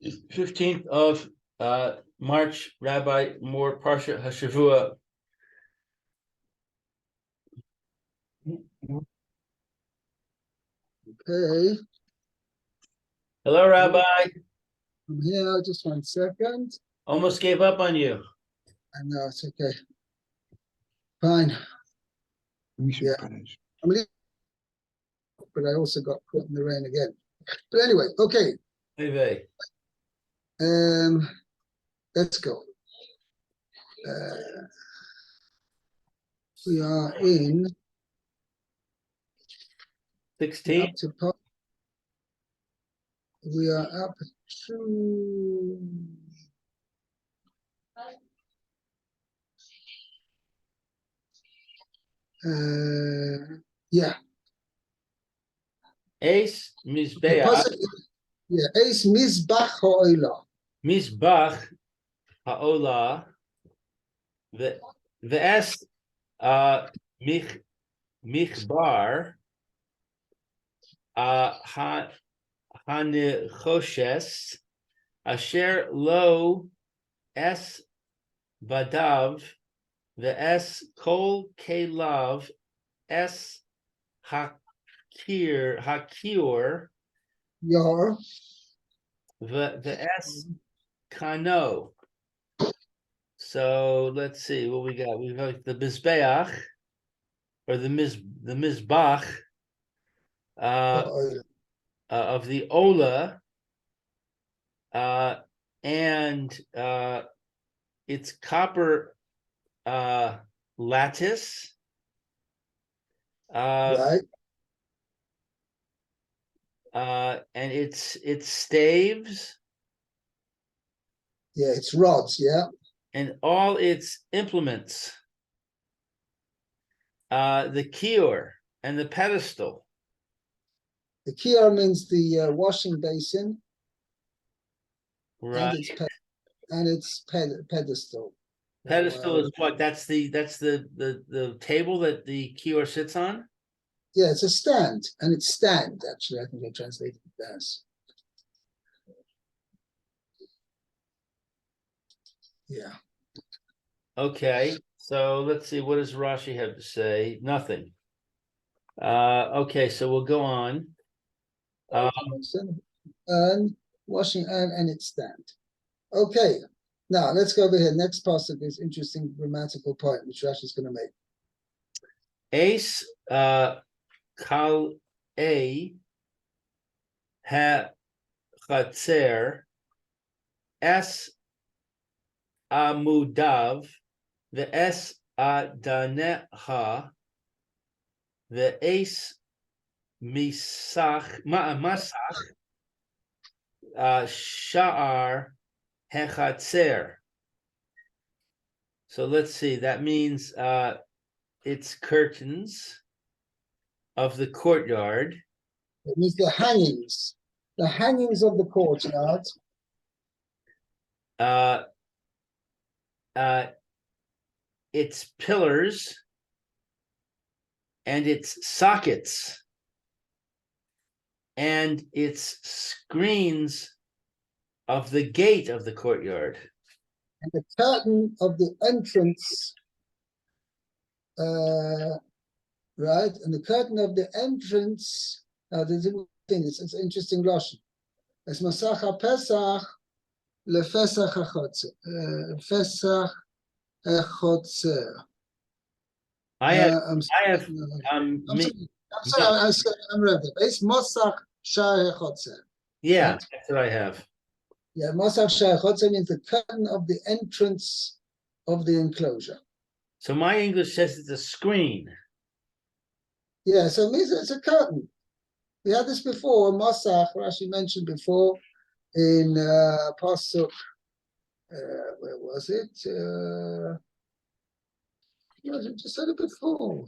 15th of March, Rabbi Moore, Parsha Hashavua. Okay. Hello, Rabbi. I'm here. Just 1 second. Almost gave up on you. I know it's okay. Fine. Yeah. I'm leaving, but I also got caught in the rain again. But anyway, okay. Hey, Let's go. We are in 16. We are up to yeah. Ace Mizbeach. Yeah, Ace Mizbach Ha'olah. Mizbach Ha'olah. The S Michbar Hanechoshes Asher Lo Es Badav the S Kol Kelav S Hakior Yor. the S Kano. So let's see what we got. We've got the Mizbeach or the Mizbach of the Ola, and it's copper lattice, Right. and it's staves. Yeah, it's rods. Yeah. And all its implements, the kior and the pedestal. The kior means the washing basin, Right. And its pedestal. Pedestal is what? That's the table that the kior sits on. Yeah, it's a stand, and it's stand. Actually, I think I translated it as. Yeah. Okay, so let's see. What does Rashi have to say? Nothing. Okay, so we'll go on. And washing and its stand. Okay, now let's go over here. Next pasuk is interesting grammatical point which Rashi is going to make. Ace kal a ha chatzer s amudav the s adaneha the ace masach sha'ar hechatzer. So let's see. That means it's curtains of the courtyard. It means the hangings of the courtyard. Its pillars and its sockets and its screens of the gate of the courtyard. And the curtain of the entrance, right? And the curtain of the entrance, there's a thing, it's an interesting Rashi. Es Masach HaPesach leFesach HaChotzer. Fesach HaChotzer. I'm sorry, I'm read it. It's Mosach Shar HaChotzer. Yeah, right? That's what I have. Yeah, Mosach Shar HaChotzer means the curtain of the entrance of the enclosure. So my English says it's a screen. Yeah, so it means it's a curtain. We had this before, Mosach, Rashi mentioned before in Pasuk, where was it? Just said it before.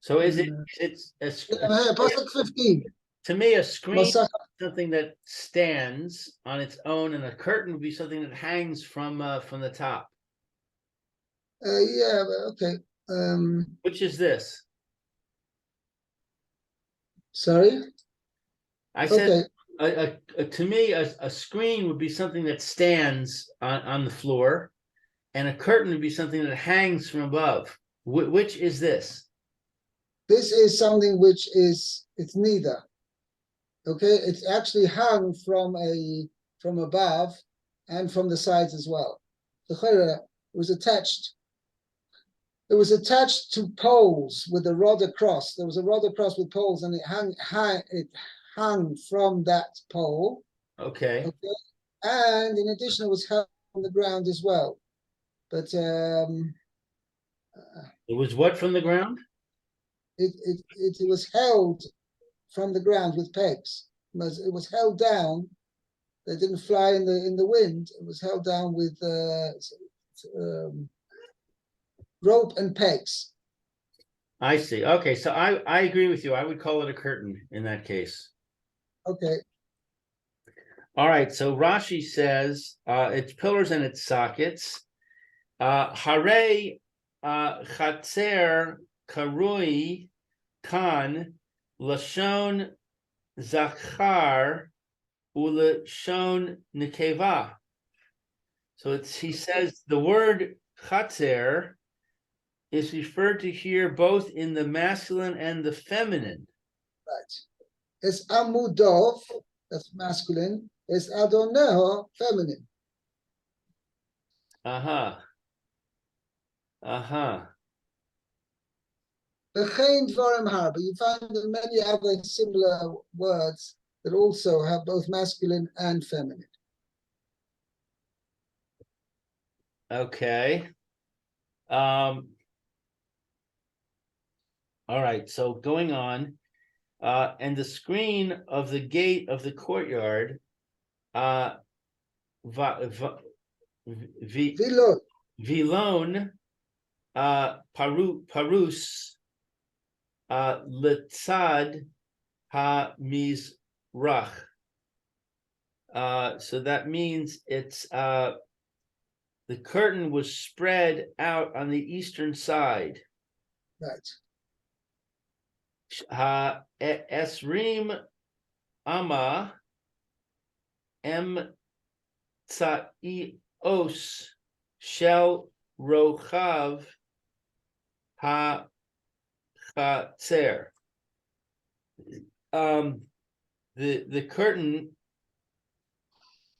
So it's a screen. Yeah, Pasuk 15. To me, a screen Mosach. is something that stands on its own, and a curtain would be something that hangs from the top. Yeah, okay. Which is this? Sorry? I said, to me, a screen would be something that stands on the floor, and a curtain would be something that hangs from above. Which is this? This is something which it's neither. Okay, it's actually hung from above and from the sides as well. The chayra was attached. It was attached to poles with a rod across. There was a rod across with poles, and it hung from that pole. Okay. Okay, and in addition, it was hung on the ground as well. But It was what from the ground? it was held from the ground with pegs. It was held down. They didn't fly in the wind. It was held down with rope and pegs. I see. Okay, so I agree with you. I would call it a curtain in that case. Okay. All right. So Rashi says it's pillars and its sockets. Hare chatzer karui kan lashon zachar ulashon nekeva. So he says the word chatzer is referred to here both in the masculine and the feminine. Right. It's amudov, that's masculine. It's adoneho, feminine. Uh-huh. V'chein dvarim har, but you find many other similar words that also have both masculine and feminine. Okay. All right, so going on, and the screen of the gate of the courtyard, vilon, parus, letzad ha mizrach. So that means it's the curtain was spread out on the eastern side. Right. Ha esrim ama tsaios shel rochav ha chatzer. The curtain.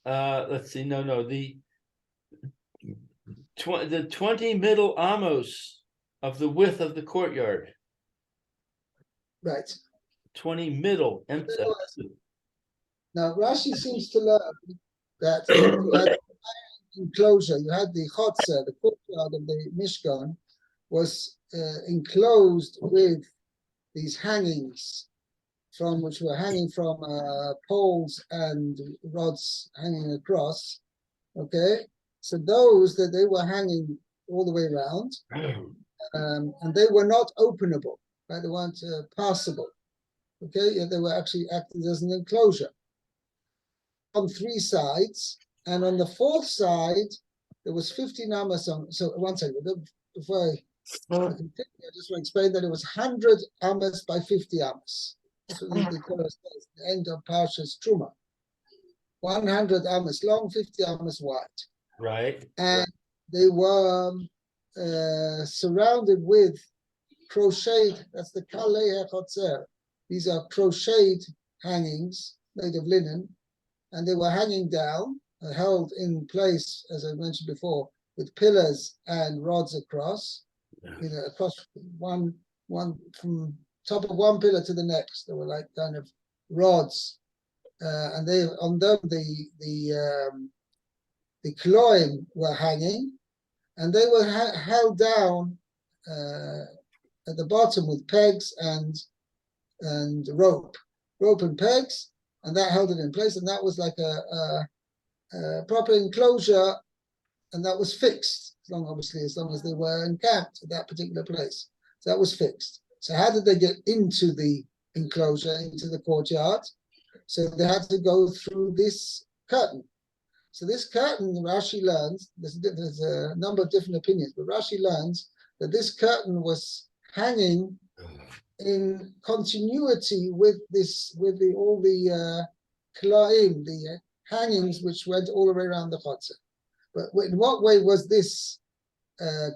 Let's see. No. The 20 middle amos of the width of the courtyard. Right. 20 middle. Now Rashi seems to learn that you had enclosure. You had the chotzer, the courtyard of the Mishkan, was enclosed with these hangings which were hanging from poles and rods hanging across. Okay, so those that they were hanging all the way around, and they were not openable, right? They weren't passable. Okay, yeah, they were actually acted as an enclosure on 3 sides, and on the 4th side there was 15 amas on. So one second, before I continue, I just want to explain that it was 100 amas by 50 amas. That's what the Torah says, the end of Parsha's Truma. 100 amas long, 50 amas wide. Right. And they were surrounded with crocheted, that's the kalei hachotzer. These are crocheted hangings made of linen, and they were hanging down, held in place, as I mentioned before, with pillars and rods across, across one from top of one pillar to the next. There were like kind of rods, and they on them the kloim were hanging, and they were held down at the bottom with pegs and rope and pegs, and that held it in place, and that was like a proper enclosure, and that was fixed, as long as they were encamped at that particular place. So that was fixed. So how did they get into the enclosure, into the courtyard? So they had to go through this curtain. So this curtain, Rashi learns, there's a number of different opinions, but Rashi learns that this curtain was hanging in continuity with all the klaim, the hangings which went all the way around the chotzer. But in what way was this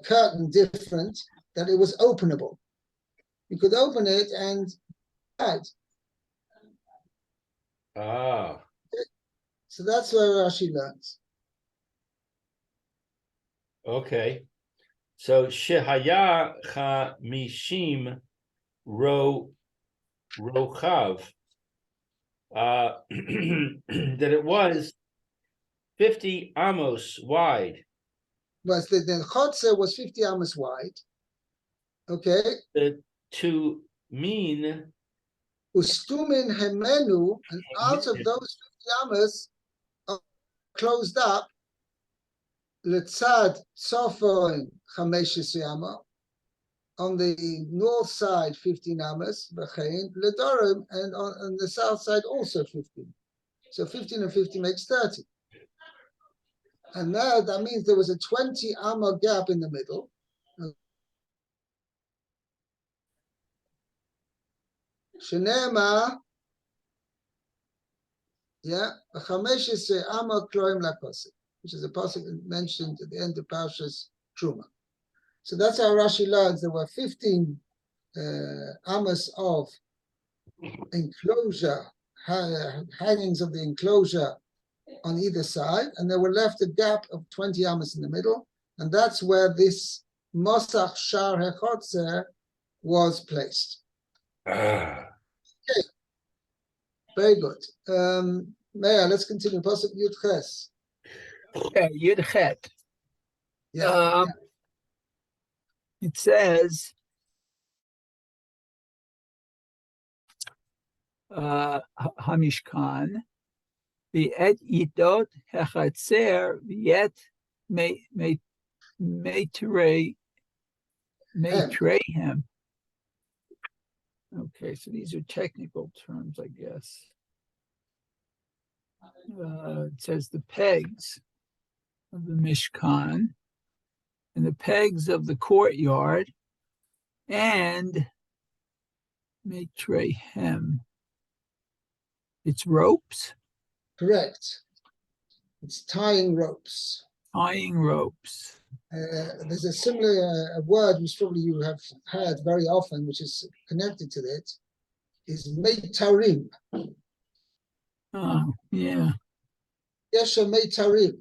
curtain different? That it was openable. You could open it and hide. Ah, So that's where Rashi learns. okay. So Shehaya Chamishim Rochav. That it was 50 amos wide. But the chotzer was 50 amos wide. Okay. To mean Ustumin hemenu, and out of those 50 amos closed up, letzad tzofoin chamesh yama, on the north side 15 amos, v'chein ledorim, and on the south side also 15. So 15 and 50 makes 30. And now that means there was a 20 amma gap in the middle. Shenema, yeah, amma kloim lakosi, which is a pasuk mentioned at the end of Parsha's Truma. So that's how Rashi learns there were 15 amas of enclosure, hangings of the enclosure on either side, and there were left a gap of 20 amas in the middle, and that's where this Mosach Shar HaChotzer was placed. Okay, very good. Meir, let's continue. Pasuk Yud Ches. Okay, Yud Chet. Yeah. It says, Hamishkan, V'et Yidot Hechatzer, V'et Meitreihem. Okay, so these are technical terms, I guess. It says the pegs of the Mishkan and the pegs of the courtyard and Meitreihem. It's ropes? Correct. It's tying ropes. Tying ropes. There's a similar word which probably you have heard very often, which is connected to it, is meitarim. Oh, yeah. Yesha meitarim,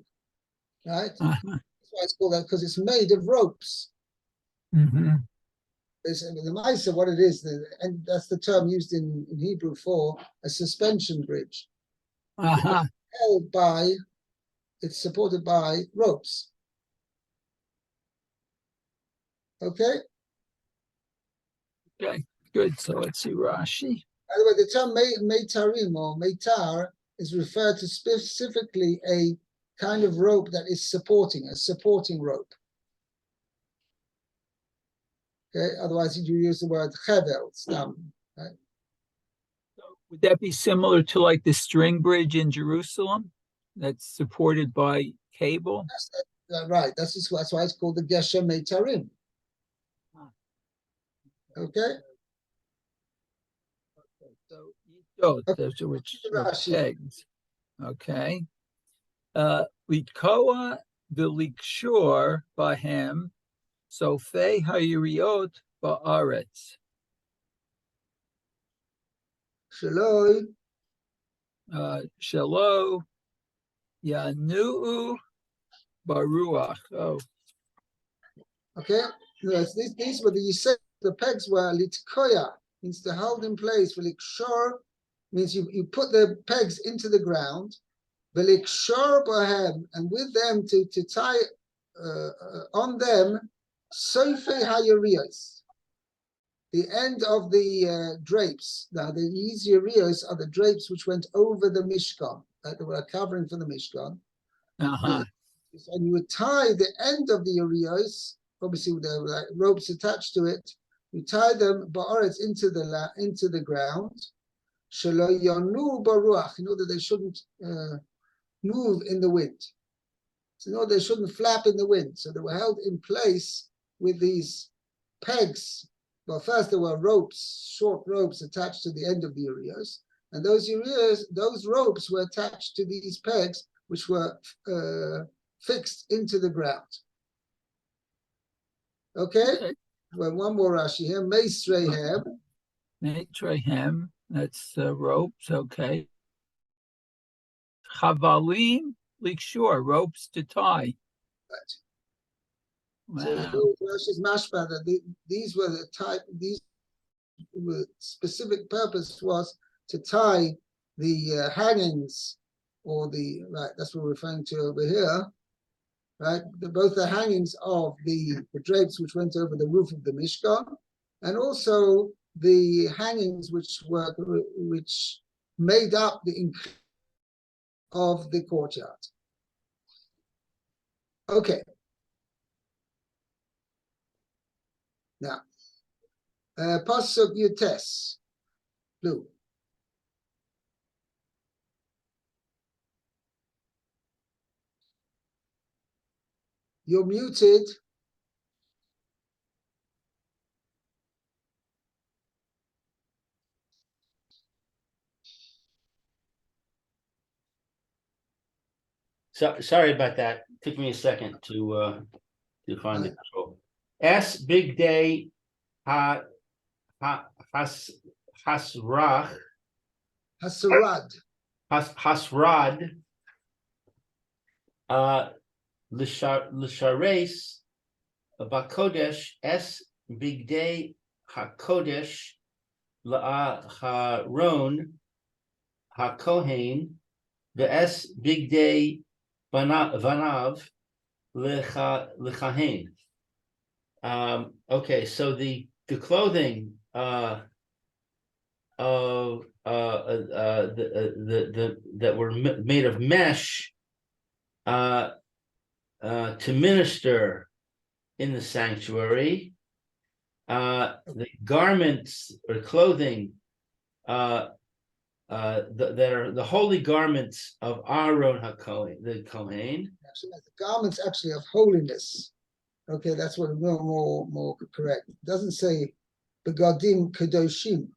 right? Uh-huh. That's why it's called that, because it's made of ropes. Mm-hmm. The Maisa, what it is, and that's the term used in Hebrew for a suspension bridge. Uh-huh. It's supported by ropes. Okay? Okay, good. So let's see Rashi. By the way, the term meitarim or meitar is referred to specifically a kind of rope that is supporting, a supporting rope. Okay, otherwise you use the word chevel, stam, right? Would that be similar to like the string bridge in Jerusalem that's supported by cable? Right, that's why it's called the Gesher Meitarim. Okay? So those are which are pegs. Okay. Likoa v'likshor bahem sofei hayiriot ba'aretz. Shaloi. Shalo yanu'u baruach. Oh. Okay. Yes, these were the pegs were litkoya, means to hold in place. V'likshor means you put the pegs into the ground. V'likshor bahem, and with them to tie on them sofei hayirios, the end of the drapes. Now, these yerios are the drapes which went over the Mishkan, that were covering for the Mishkan. Uh-huh. And you would tie the end of the yerios, obviously with the ropes attached to it. You tie them ba'aretz into the ground, shelo yonu baruach, in order they shouldn't move in the wind. So in order they shouldn't flap in the wind. So they were held in place with these pegs. Well, first there were ropes, short ropes attached to the end of the yerios, and those ropes were attached to these pegs, which were fixed into the ground. Okay? Well, one more Rashi here. Meisrehem. Meisrehem, that's ropes, okay. Chavalim, likshur, ropes to tie. Right. Wow. So Rashi's mashma that these were the type, these were specific purpose was to tie the hangings, or right, that's what we're referring to over here, right? Both the hangings of the drapes which went over the roof of the Mishkan, and also the hangings which made up the of the courtyard. Okay. Now, Pasuk Yutes, blue. You're muted. So sorry about that. Took me a second to find the control. S big day hasrad l'shares bakodesh S big day hakodesh la'aharon hakohen the S big day vanav lechahen. Okay, so the clothing of that were made of mesh to minister in the sanctuary, the garments or clothing that are the holy garments of Aaron HaKohen, the Kohen. Actually, the garments actually of holiness. Okay, that's what more correct. It doesn't say begadim kadoshim. It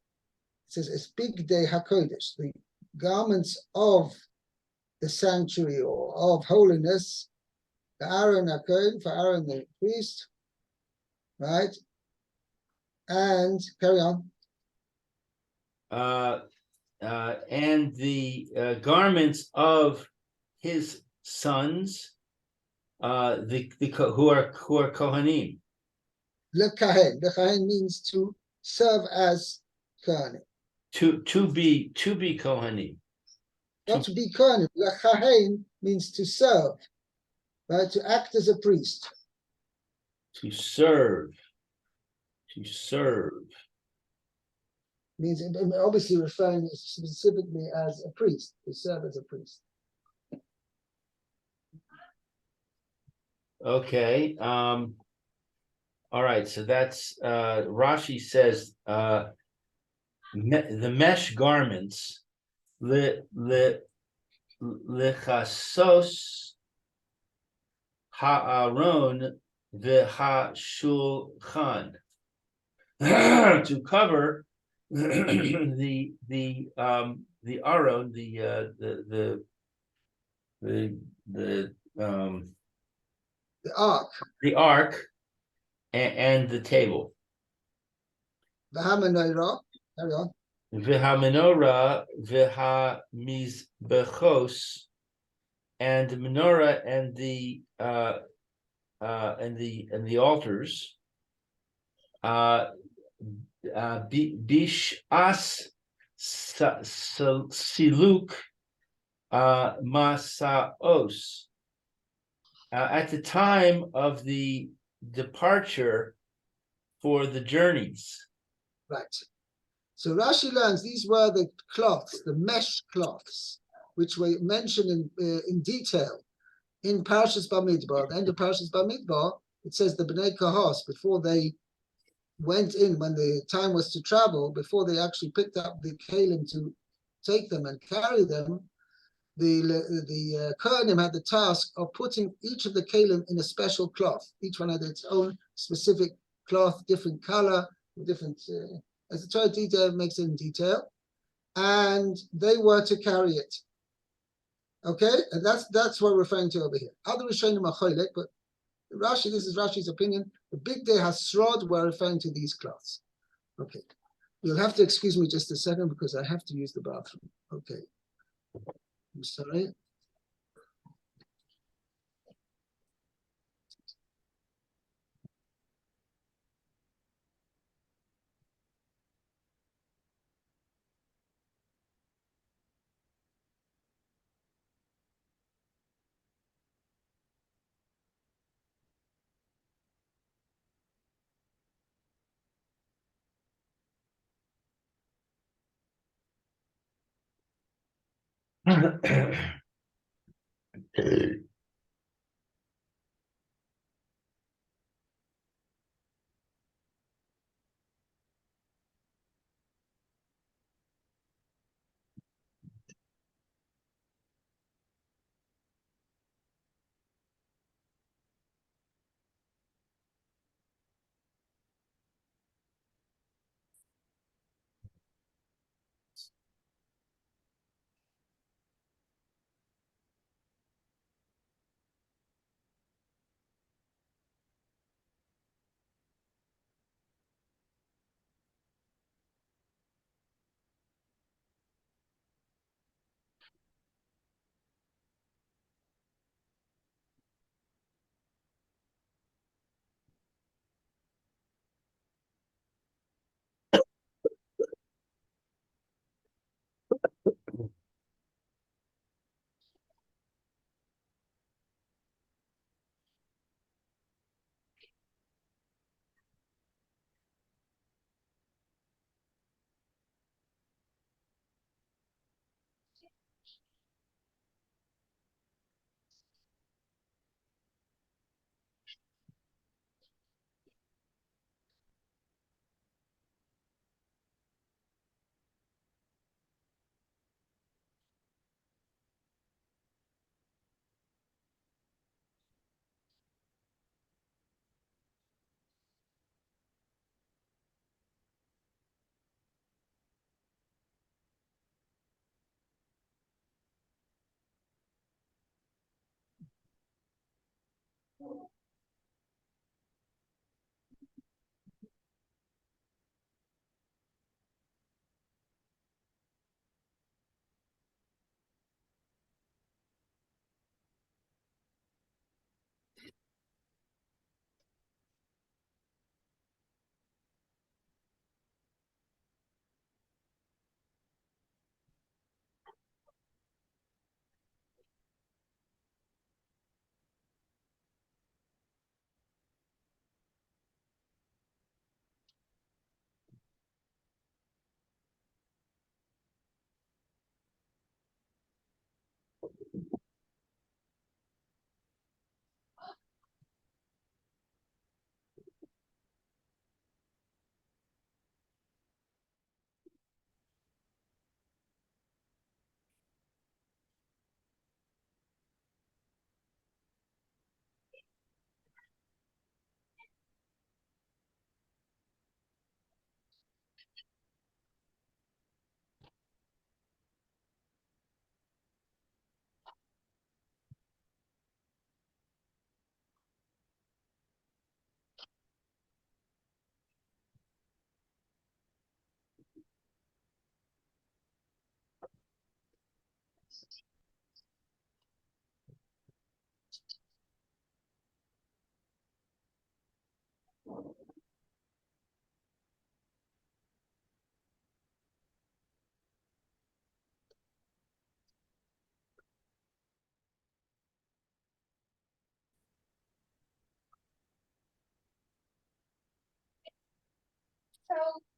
says it's big day hakodesh, the garments of the sanctuary or of holiness. The Aaron HaKohen, for Aaron the priest, right? And carry on. And the garments of his sons, who are Kohanim. Lekahen means to serve as Kohanim. To be Kohanim. Not to be Kohanim. Lekahen means to serve, right? To act as a priest. To serve. Means obviously referring specifically as a priest, to serve as a priest. Okay. All right. So that's Rashi says the mesh garments lechasos ha'aron v'hashulchan to cover the Aron, the ark, and the table. V'hamenorah, carry on. V'hamenorah v'hamizbechos, and the menorah and the altars. Bish'as siluk masaos. At the time of the departure for the journeys. Right. So Rashi learns these were the cloths, the mesh cloths, which were mentioned in detail in Parshas Bamidbar. At the end of Parshas Bamidbar, it says the Bnei Kahos, before they went in, when the time was to travel, before they actually picked up the kalim to take them and carry them, the Kohanim had the task of putting each of the kalim in a special cloth. Each one had its own specific cloth, different color, different, as the Torah detail makes it in detail. and they were to carry it. Okay, and that's what we're referring to over here. Other Rishonim are choilek, but Rashi, this is Rashi's opinion. The big day hasrod, we're referring to these cloths. Okay, you'll have to excuse me just a second because I have to use the bathroom. Okay, I'm sorry.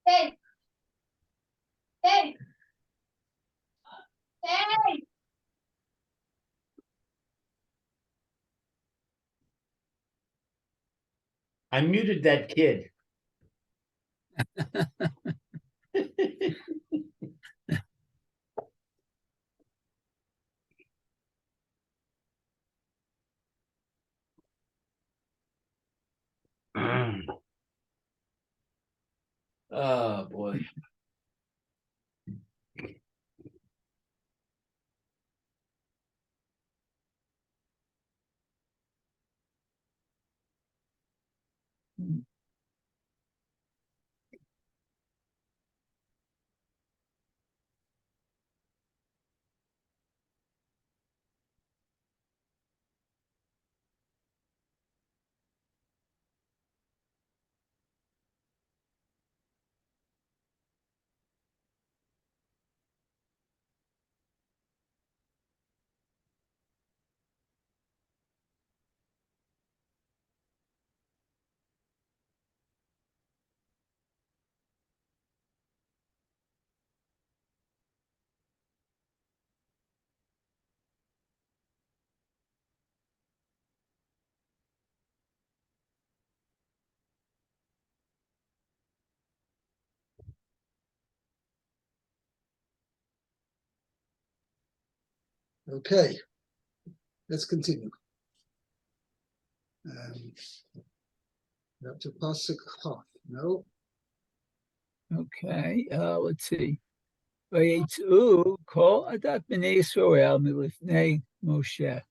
Hey, hey, hey. I muted that kid. Oh boy. Okay, let's continue. Up to Pasuk Chaf. No. Okay, let's see. Vayetzu kol adat b'nei Yisrael milifnei Moshe.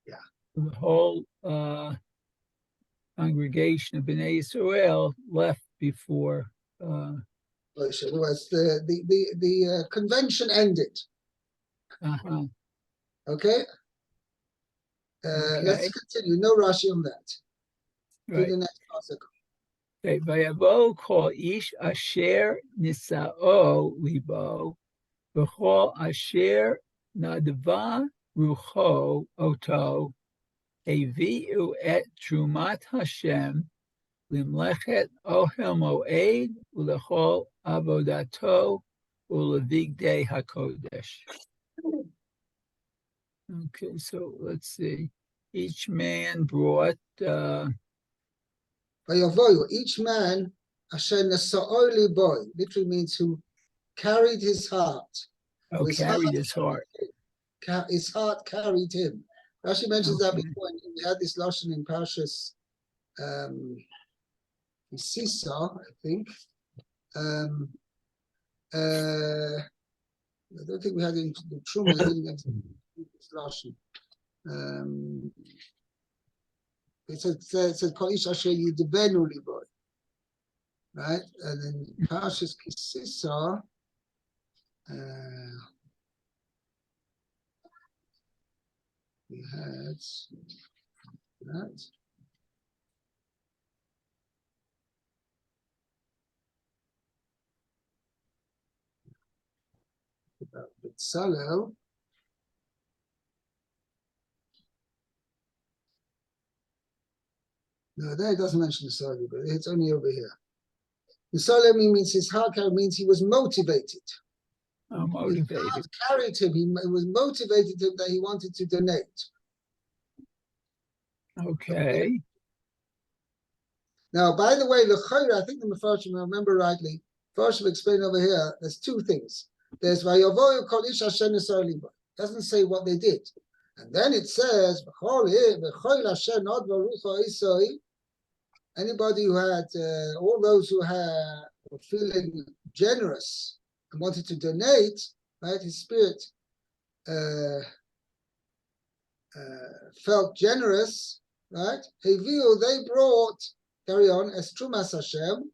Yeah. The whole congregation of Bnei Israel left before. Was the convention ended. Uh-huh. Okay. Okay. Let's continue. No Rashi on that. Right. To the next Pasuk. Okay. Vayavo kol ish asher nisao libo v'chol asher nadva rucho oto hevi'u et trumat Hashem limlechet ohel moed ulechol avodato ulevigdei hakodesh. Okay, so let's see. Each man brought Each man asher nesa'o libo literally means who carried his heart. carried his heart. His heart carried him. Rashi mentions that Okay. before, and we had this lashon in Parshas Sisa, I think. I don't think we had it in the Truma. I didn't get this lashon. It said Kol ish asher yidbenu libo, right? And then Parshas Kisisa. We had that. About Betzalel. No, there it doesn't mention the Sali, but it's only over here. The Sali means his heart means he was motivated. Motivated. His heart carried him. He was motivated him that he wanted to donate. Okay. Now, by the way, I think the Mefarshim, I remember rightly, Mefarshim explained over here, there's two things. There's Vayovoyu Kol Ish Asher Nesar Libo. Doesn't say what they did. And then it says, anybody who had, all those who were feeling generous and wanted to donate, right, his spirit felt generous, right? They brought, carry on, as Trumas Hashem.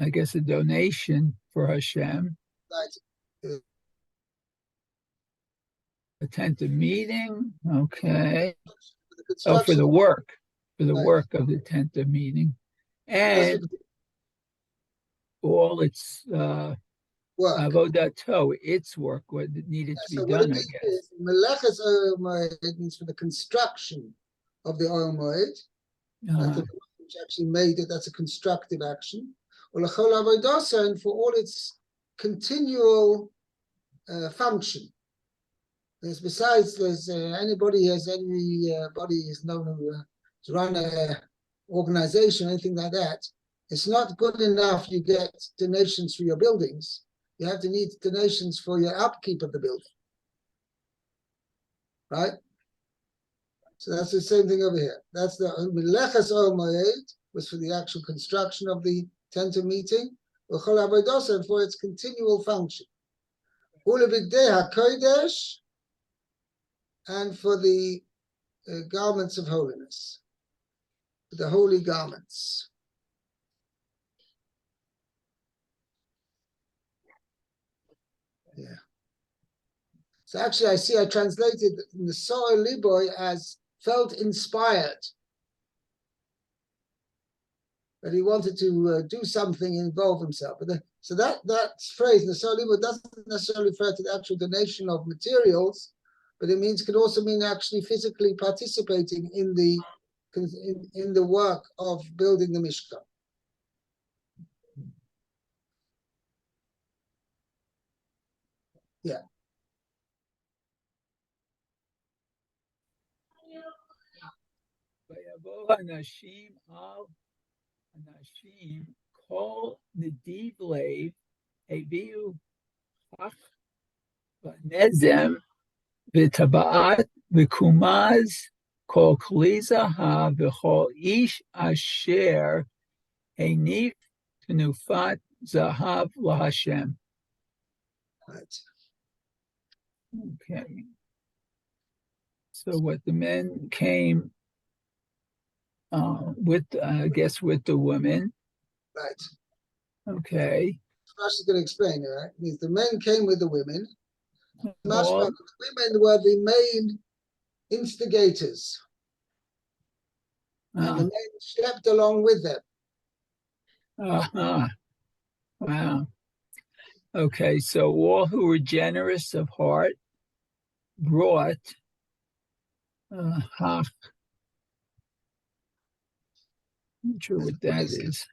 I guess a donation for Hashem. Right. Attend meeting. Okay. For for the work. For the right. work of the tent of meeting. And all its work. Avodato, its work, what needed to be done, I guess. Meleches Oil Moed, it means for the construction of the Oil Moed. Which actually made it, that's a constructive action. And for all its continual function. Besides, there's anybody is known to run a organization, anything like that. It's not good enough you get donations for your buildings. You have to need donations for your upkeep of the building. Right? So that's the same thing over here. That's the Meleches Oil Moed was for the actual construction of the tent of meeting, and for its continual function. Ulevigdei HaKodesh, and for the garments of holiness, the holy garments. Yeah. So actually, I translated the Soil Liboy as felt inspired. But he wanted to do something, involve himself. But so that phrase, the Soil Liboy, doesn't necessarily refer to the actual donation of materials, but it can also mean actually physically participating in the work of building the Mishkan. Yeah. Anashim al Anashim kol nediv lev heviu hach v'nezem v'tabaat v'kumaz kol kli zahav v'chol ish asher hanif tenufat zahav laHashem. Right. Okay. So what the men came with, I guess, with the women. Right. Okay. Rashi is going to explain it, right? It means the men came with the women. The All, women were the main instigators, and the men slept along with them. Wow. Okay, so all who were generous of heart brought hach. Not sure what that is.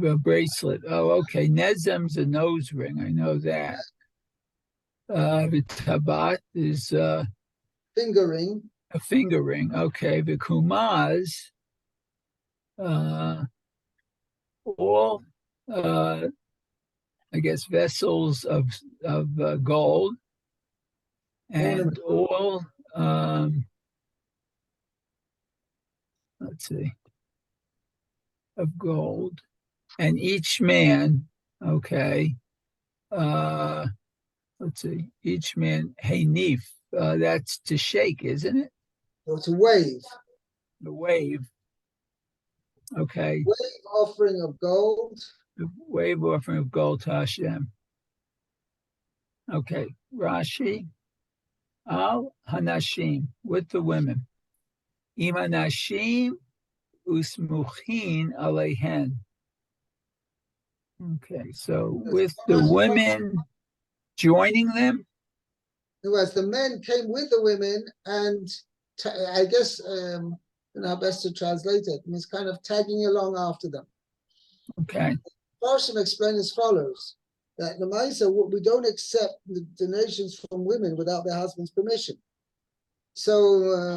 A bracelet. Oh, okay. Nezem's a nose ring. I know that. The tabat is Finger ring. a finger ring. Okay. The kumaz, all, I guess, vessels of gold, and all, let's see, of gold, and each man, okay, let's see, each man, hanif, that's to shake, isn't it? Or to wave. The wave. Okay. Wave offering of gold. The wave offering of gold to Hashem. Okay. Rashi. Al Hanashim, with the women. Imanashim usmuchin alehen. Okay, so with the women joining them? Whereas the men came with the women, and I guess, how best to translate it, means kind of tagging along after them. Okay. Parsha explained as follows, that the Maisa, we don't accept the donations from women without their husband's permission. So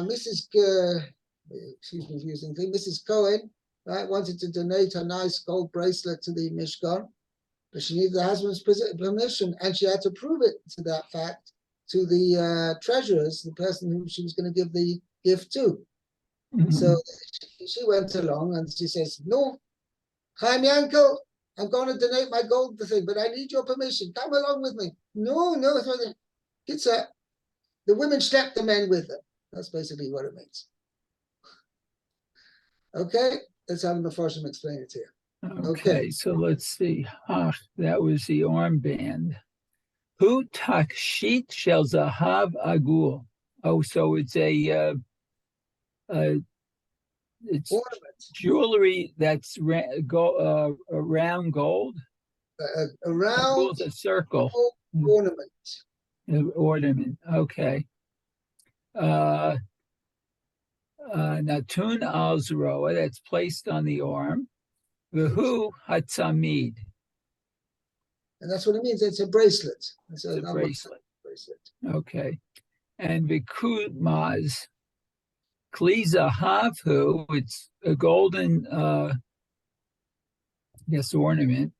Mrs. Cohen, right, wanted to donate a nice gold bracelet to the Mishkan, but she needed the husband's permission, and she had to prove it to that fact to the treasurers, the person who she was going to give the gift to. Mhm. So she went along and she says, "No, Chaim Yankel, I'm going to donate my gold thing, but I need your permission. Come along with me." No. It's the women slept the men with them. That's basically what it means. Okay, let's have the Mefarshim explain it here. Okay, so let's see. That was the armband. Hu takshit shel zahav agul. Oh, so it's it's Ornament. Jewelry that's around gold. Around a circle. Ornament. Ornament. Okay. Natun al zroa, that's placed on the arm. V'hu hatzamid. And that's what it means. It's a bracelet. It's a bracelet. Okay. And v'kumaz kli zahavhu, it's a golden, ornament.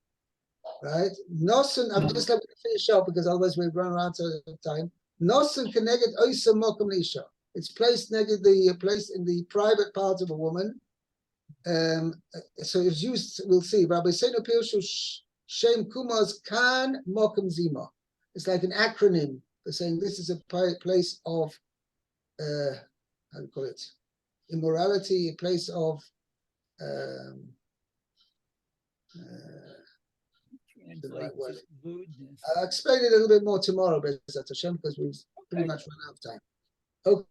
Right? Nosen, I'm just let me finish up because otherwise we run out of time. Nosen connected oisa mokum lisha. It's placed place in the private part of a woman. So it's used, we'll see. Rabbi Seino Pirshu Shem Kumaz Kan Mokum Zima. It's like an acronym for saying this is a place of how do you call it? Immorality, a place of Translate word. to lewdness. I'll explain it a little bit more tomorrow, Bezat Hashem, because we've pretty Okay. much run out of time. Okay.